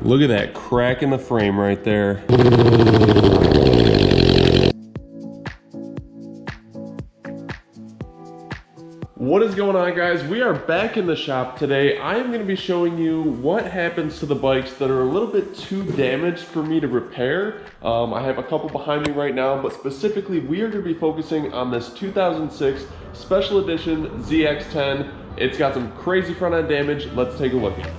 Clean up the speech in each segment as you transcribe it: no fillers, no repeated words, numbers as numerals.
Look at that crack in the frame right there. What is going on, guys? We are back in the shop today. I am going to be showing you what happens to the bikes that are a little bit too damaged for me to repair. I have a couple behind me right now, but specifically we are going to be focusing on this 2006 Special Edition ZX10. It's got some crazy front end damage. Let's take a look at it.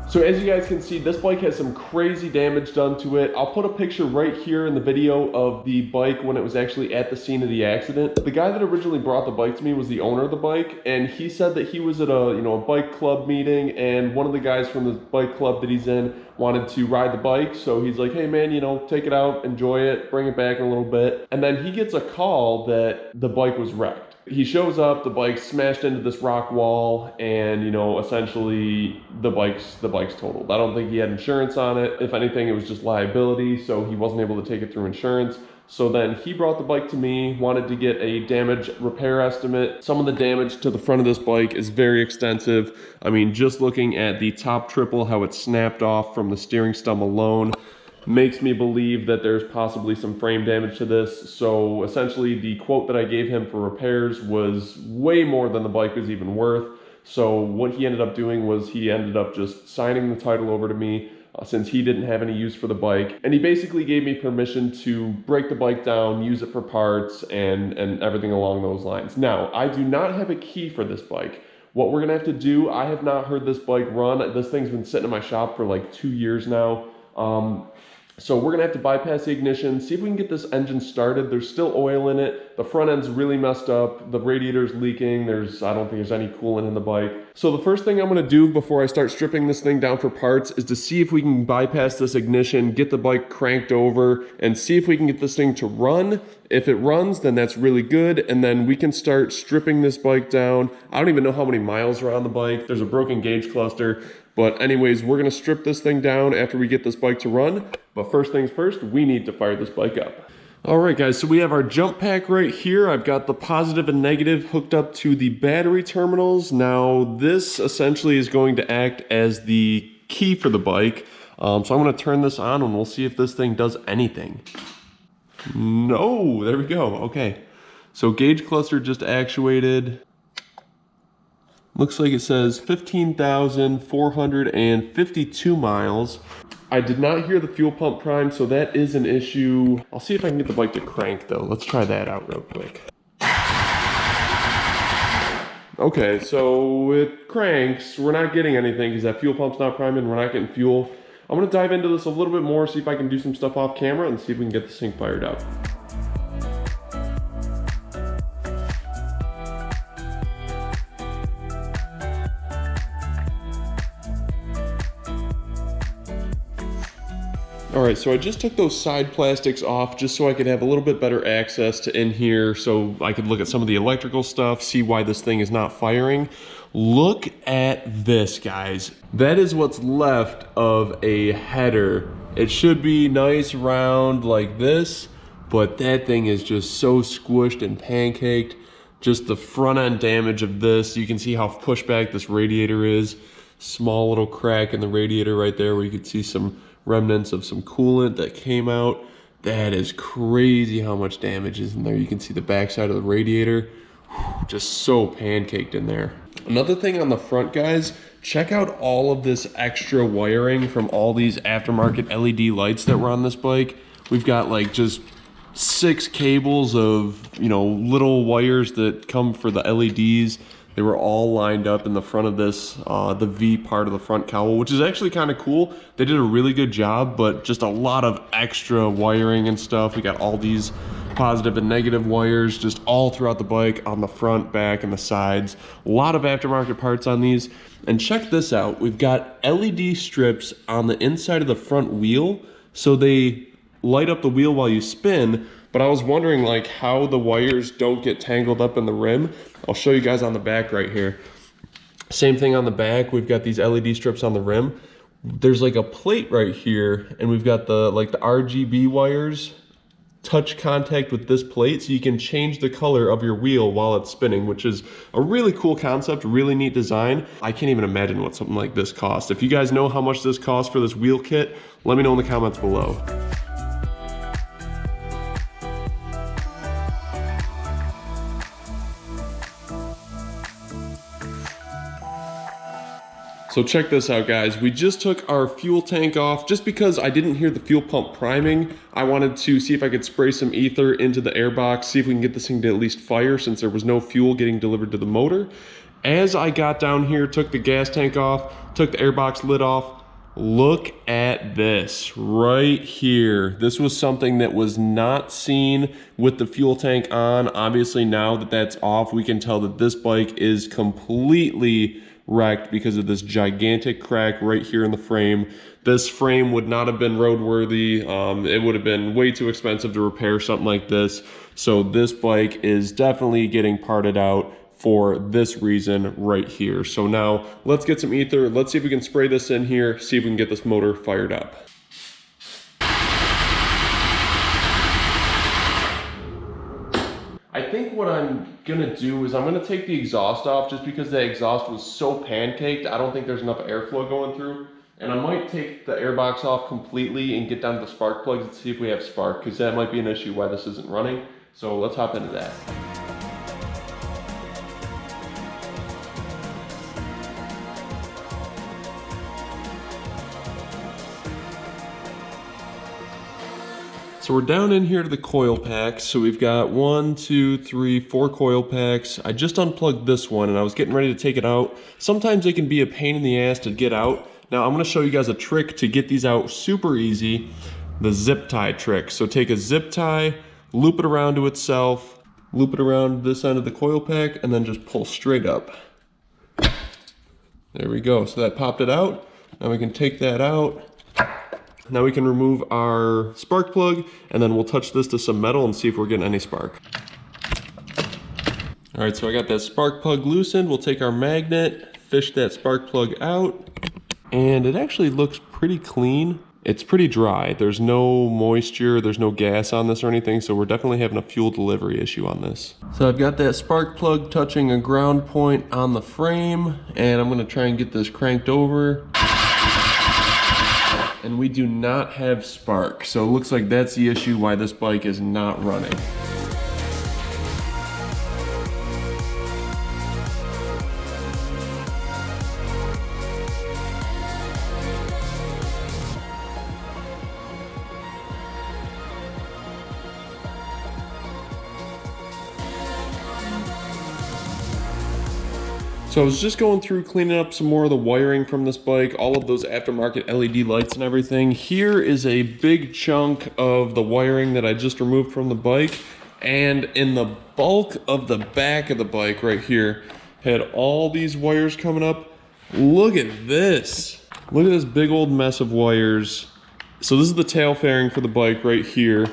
So as you guys can see, this bike has some crazy damage done to it. I'll put a picture right here in the video of the bike when it was actually at the scene of the accident. The guy that originally brought the bike to me was the owner of the bike, and he said that he was at a bike club meeting, and one of the guys from the bike club that he's in wanted to ride the bike. So he's like, hey man, take it out, enjoy it, bring it back in a little bit. And then he gets a call that the bike was wrecked. He shows up, the bike smashed into this rock wall, and essentially the bike's totaled. I don't think he had insurance on it. If anything, it was just liability, so he wasn't able to take it through insurance. So then he brought the bike to me, wanted to get a damage repair estimate. Some of the damage to the front of this bike is very extensive. I mean, just looking at the top triple, how it snapped off from the steering stem alone, makes me believe that there's possibly some frame damage to this. So essentially the quote that I gave him for repairs was way more than the bike was even worth. So what he ended up doing was he ended up just signing the title over to me since he didn't have any use for the bike. And he basically gave me permission to break the bike down, use it for parts and everything along those lines. Now, I do not have a key for this bike. What we're gonna have to do, I have not heard this bike run. This thing's been sitting in my shop for like 2 years now. So we're gonna have to bypass the ignition, see if we can get this engine started. There's still oil in it. The front end's really messed up. The radiator's leaking. I don't think there's any coolant in the bike. So the first thing I'm gonna do before I start stripping this thing down for parts is to see if we can bypass this ignition, get the bike cranked over, and see if we can get this thing to run. If it runs, then that's really good, and then we can start stripping this bike down. I don't even know how many miles are on the bike. There's a broken gauge cluster. But anyways, we're gonna strip this thing down after we get this bike to run. But first things first, we need to fire this bike up. All right, guys, so we have our jump pack right here. I've got the positive and negative hooked up to the battery terminals. Now, this essentially is going to act as the key for the bike. So I'm gonna turn this on and we'll see if this thing does anything. No, there we go, okay. So gauge cluster just actuated. Looks like it says 15,452 miles. I did not hear the fuel pump prime, so that is an issue. I'll see if I can get the bike to crank though. Let's try that out real quick. Okay, so it cranks. We're not getting anything because that fuel pump's not priming. We're not getting fuel. I'm gonna dive into this a little bit more, see if I can do some stuff off camera and see if we can get this thing fired up. All right, so I just took those side plastics off just so I could have a little bit better access to in here so I could look at some of the electrical stuff, see why this thing is not firing. Look at this, guys. That is what's left of a header. It should be nice round like this, but that thing is just so squished and pancaked. Just the front end damage of this. You can see how pushed back this radiator is. Small little crack in the radiator right there where you could see some remnants of some coolant that came out. That is crazy how much damage is in there. You can see the backside of the radiator. Just so pancaked in there. Another thing on the front, guys, check out all of this extra wiring from all these aftermarket LED lights that were on this bike. We've got like just 6 cables of, little wires that come for the LEDs. They were all lined up in the front of this, the V part of the front cowl, which is actually kind of cool. They did a really good job, but just a lot of extra wiring and stuff. We got all these positive and negative wires just all throughout the bike, on the front, back, and the sides. A lot of aftermarket parts on these. And check this out. We've got LED strips on the inside of the front wheel, so they light up the wheel while you spin. But I was wondering like how the wires don't get tangled up in the rim. I'll show you guys on the back right here. Same thing on the back. We've got these LED strips on the rim. There's like a plate right here, and we've got the RGB wires touch contact with this plate, so you can change the color of your wheel while it's spinning, which is a really cool concept, really neat design. I can't even imagine what something like this costs. If you guys know how much this costs for this wheel kit, let me know in the comments below. So check this out, guys. We just took our fuel tank off just because I didn't hear the fuel pump priming. I wanted to see if I could spray some ether into the air box, see if we can get this thing to at least fire since there was no fuel getting delivered to the motor. As I got down here, took the gas tank off, took the air box lid off, look at this right here. This was something that was not seen with the fuel tank on. Obviously, now that that's off, we can tell that this bike is completely wrecked because of this gigantic crack right here in the frame. This frame would not have been roadworthy. It would have been way too expensive to repair something like this. So this bike is definitely getting parted out for this reason right here. So now let's get some ether. Let's see if we can spray this in here, see if we can get this motor fired up. I think what I'm gonna do is I'm gonna take the exhaust off just because the exhaust was so pancaked. I don't think there's enough airflow going through. And I might take the airbox off completely and get down to the spark plugs and see if we have spark, because that might be an issue why this isn't running. So let's hop into that. So we're down in here to the coil packs. So we've got 1, 2, 3, 4 coil packs. I just unplugged this one and I was getting ready to take it out. Sometimes they can be a pain in the ass to get out. Now I'm gonna show you guys a trick to get these out super easy, the zip tie trick. So take a zip tie, loop it around to itself, loop it around this end of the coil pack, and then just pull straight up. There we go, so that popped it out. Now we can take that out. Now we can remove our spark plug, and then we'll touch this to some metal and see if we're getting any spark. All right, so I got that spark plug loosened. We'll take our magnet, fish that spark plug out, and it actually looks pretty clean. It's pretty dry. There's no moisture, there's no gas on this or anything, so we're definitely having a fuel delivery issue on this. So I've got that spark plug touching a ground point on the frame, and I'm gonna try and get this cranked over. And we do not have spark. So it looks like that's the issue why this bike is not running. So I was just going through cleaning up some more of the wiring from this bike, all of those aftermarket LED lights and everything. Here is a big chunk of the wiring that I just removed from the bike. And in the bulk of the back of the bike right here, had all these wires coming up. Look at this. Look at this big old mess of wires. So this is the tail fairing for the bike right here.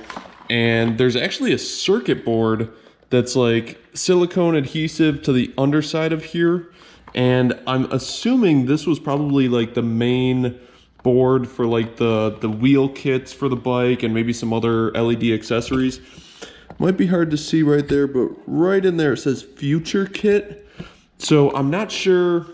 And there's actually a circuit board that's like silicone adhesive to the underside of here. And I'm assuming this was probably like the main board for like the wheel kits for the bike and maybe some other LED accessories. Might be hard to see right there, but right in there it says Future Kit. So I'm not sure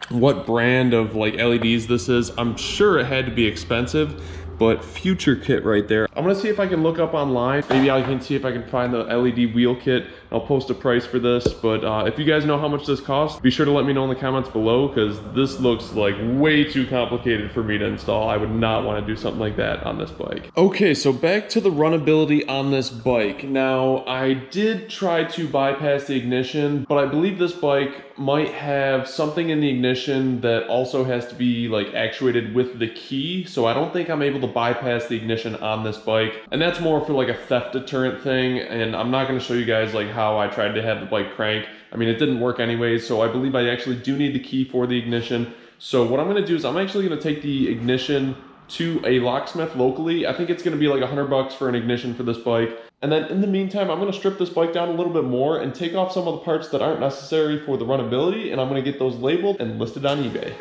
what brand of like LEDs this is. I'm sure it had to be expensive, but Future Kit right there. I'm gonna see if I can look up online. Maybe I can see if I can find the LED wheel kit. I'll post a price for this, but if you guys know how much this costs, be sure to let me know in the comments below, because this looks like way too complicated for me to install. I would not want to do something like that on this bike. Okay, so back to the runnability on this bike. Now, I did try to bypass the ignition, but I believe this bike might have something in the ignition that also has to be like actuated with the key. So I don't think I'm able to bypass the ignition on this bike. And that's more for like a theft deterrent thing. And I'm not gonna show you guys like how I tried to have the bike crank. I mean, it didn't work anyways. So I believe I actually do need the key for the ignition. So what I'm gonna do is I'm actually gonna take the ignition to a locksmith locally. I think it's gonna be like $100 for an ignition for this bike. And then in the meantime, I'm gonna strip this bike down a little bit more and take off some of the parts that aren't necessary for the runnability, and I'm gonna get those labeled and listed on eBay.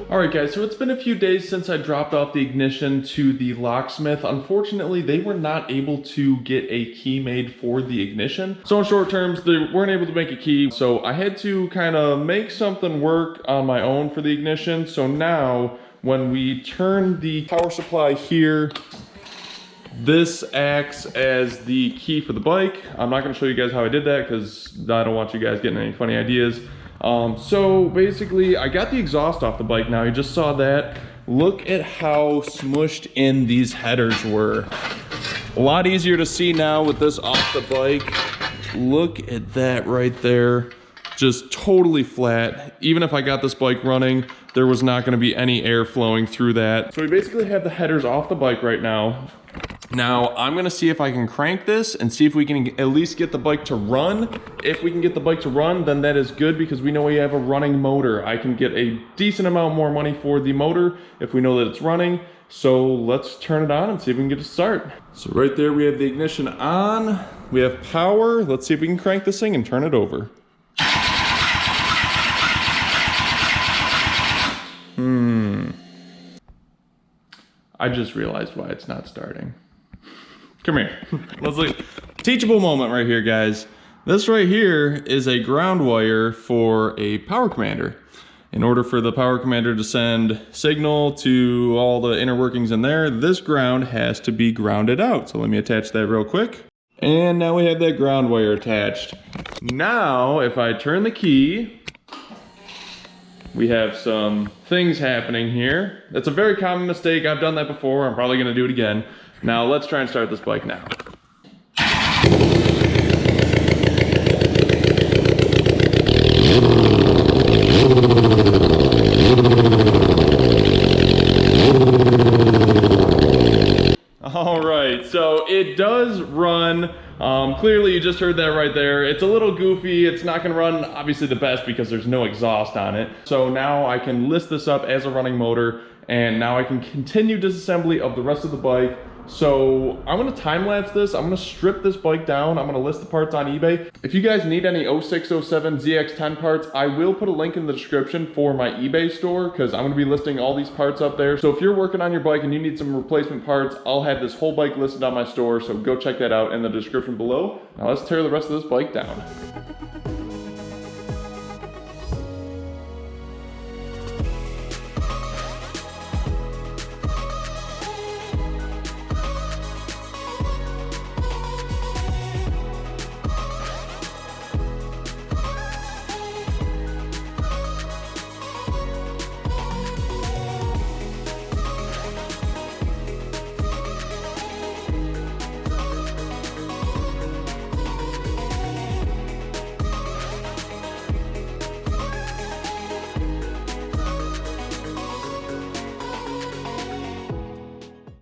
Alright guys, so it's been a few days since I dropped off the ignition to the locksmith. Unfortunately, they were not able to get a key made for the ignition. So in short terms, they weren't able to make a key. So I had to kind of make something work on my own for the ignition. So now when we turn the power supply here, this acts as the key for the bike. I'm not going to show you guys how I did that because I don't want you guys getting any funny ideas. So basically I got the exhaust off the bike now. You just saw that. Look at how smushed in these headers were. A lot easier to see now with this off the bike. Look at that right there. Just totally flat. Even if I got this bike running, there was not going to be any air flowing through that. So we basically have the headers off the bike right now. Now I'm gonna see if I can crank this and see if we can at least get the bike to run. If we can get the bike to run, then that is good because we know we have a running motor. I can get a decent amount more money for the motor if we know that it's running. So let's turn it on and see if we can get it to start. So right there we have the ignition on. We have power. Let's see if we can crank this thing and turn it over. I just realized why it's not starting. Come here. Let's look. Teachable moment right here, guys. This right here is a ground wire for a power commander. In order for the power commander to send signal to all the inner workings in there, this ground has to be grounded out. So let me attach that real quick. And now we have that ground wire attached. Now, if I turn the key, we have some things happening here. That's a very common mistake. I've done that before. I'm probably gonna do it again. Now let's try and start this bike now. All right, so it does run. Clearly you just heard that right there. It's a little goofy. It's not gonna run obviously the best because there's no exhaust on it. So now I can list this up as a running motor, and now I can continue disassembly of the rest of the bike. So I'm gonna time lapse this. I'm gonna strip this bike down. I'm gonna list the parts on eBay. If you guys need any 06, 07 ZX10 parts, I will put a link in the description for my eBay store because I'm gonna be listing all these parts up there. So if you're working on your bike and you need some replacement parts, I'll have this whole bike listed on my store. So go check that out in the description below. Now let's tear the rest of this bike down.